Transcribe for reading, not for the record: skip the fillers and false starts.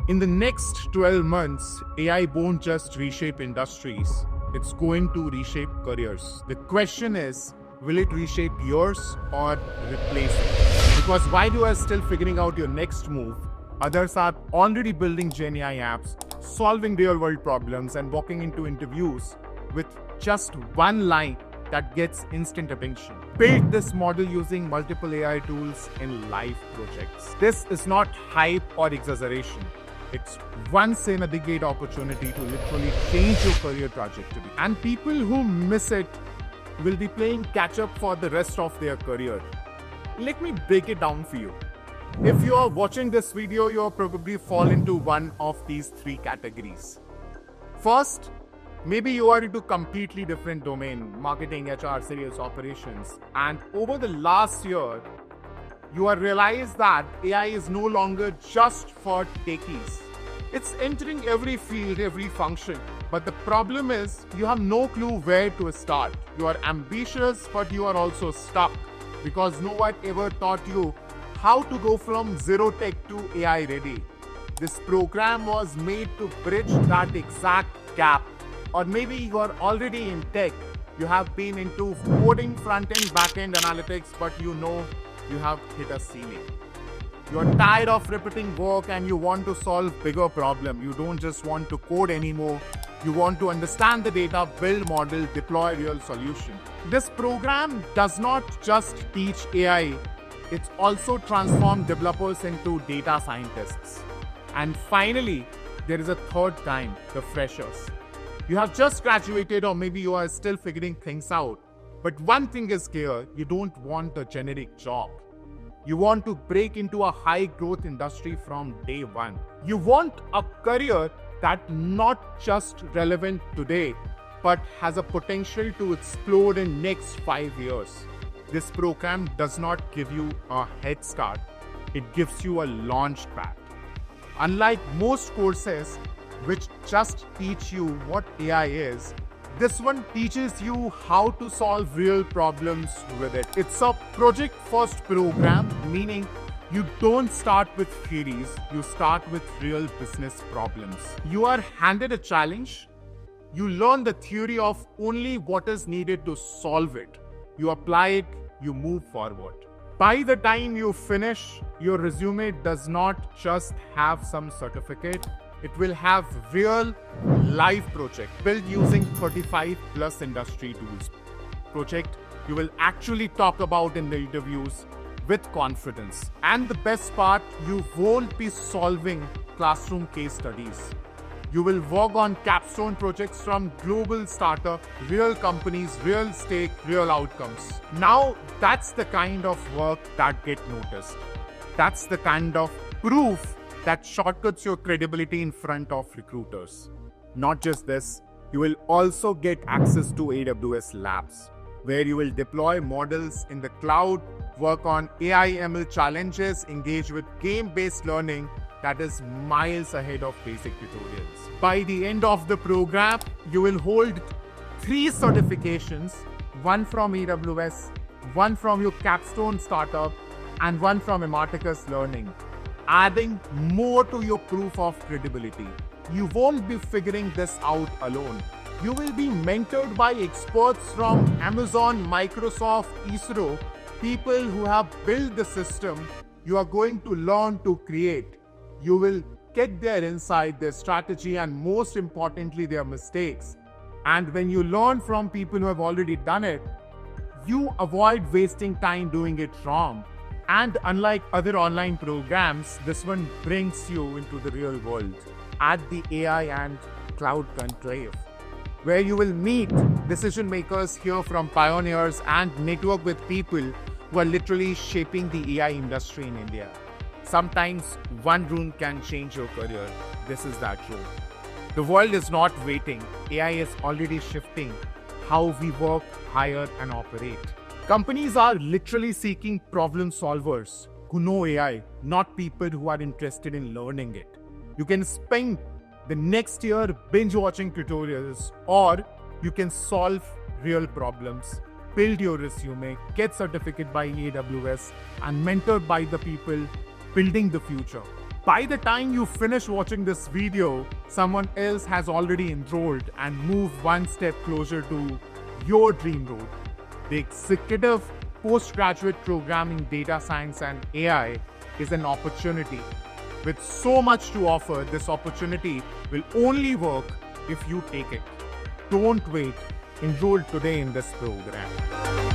In the next 12 months, AI won't just reshape industries, it's going to reshape careers. The question is, will it reshape yours or replace it? Because while you are still figuring out your next move, others are already building Gen AI apps, solving real-world problems, and walking into interviews with just one line that gets instant attention. Build this model using multiple AI tools in live projects. This is not hype or exaggeration. It's once in a decade opportunity to literally change your career trajectory. And people who miss it will be playing catch up for the rest of their career. Let me break it down for you. If you are watching this video, you'll probably fall into one of these three categories. First, maybe you are into completely different domain, marketing, HR, sales, operations, and over the last year, you have realized that AI is no longer just for techies. It's entering every field, every function. But the problem is, you have no clue where to start. You are ambitious, but you are also stuck because no one ever taught you how to go from zero tech to AI ready. This program was made to bridge that exact gap. Or maybe you are already in tech. You have been into coding, front-end, back-end analytics, but you know you have hit a ceiling. You are tired of repeating work and you want to solve bigger problems. You don't just want to code anymore. You want to understand the data, build model, deploy real solution. This program does not just teach AI, it's also transformed developers into data scientists. And finally, there is a third kind, the freshers. You have just graduated or maybe you are still figuring things out. But one thing is clear, you don't want a generic job. You want to break into a high growth industry from day one. You want a career that's not just relevant today, but has a potential to explode in next 5 years. This program does not give you a head start, it gives you a launch pad. Unlike most courses, which just teach you what AI is, this one teaches you how to solve real problems with it. It's a project-first program, meaning you don't start with theories, you start with real business problems. You are handed a challenge, you learn the theory of only what is needed to solve it. You apply it, you move forward. By the time you finish, your resume does not just have some certificate, it will have real live project built using 35 plus industry tools. Project you will actually talk about in the interviews with confidence. And the best part, you won't be solving classroom case studies. You will work on Capstone projects from global startup, real companies, real stake, real outcomes. Now, that's the kind of work that gets noticed. That's the kind of proof that shortcuts your credibility in front of recruiters. Not just this, you will also get access to AWS Labs, where you will deploy models in the cloud, work on AI ML challenges, engage with game-based learning that is miles ahead of basic tutorials. By the end of the program, you will hold 3 certifications, one from AWS, one from your Capstone startup, and one from Imarticus Learning, adding more to your proof of credibility. You won't be figuring this out alone. You will be mentored by experts from Amazon, Microsoft, ISRO, people who have built the system you are going to learn to create. You will get their insight, their strategy, and most importantly, their mistakes. And when you learn from people who have already done it, you avoid wasting time doing it wrong. And unlike other online programs, this one brings you into the real world at the AI and Cloud Conclave, where you will meet decision makers, hear from pioneers, and network with people who are literally shaping the AI industry in India. Sometimes one room can change your career. This is that room. The world is not waiting. AI is already shifting how we work, hire, and operate. Companies are literally seeking problem solvers who know AI, not people who are interested in learning it. You can spend the next year binge watching tutorials, or you can solve real problems, build your resume, get certificate by AWS, and mentored by the people building the future. By the time you finish watching this video, someone else has already enrolled and moved one step closer to your dream role. The Executive Postgraduate Program in Data Science and AI is an opportunity. With so much to offer, this opportunity will only work if you take it. Don't wait. Enroll today in this program.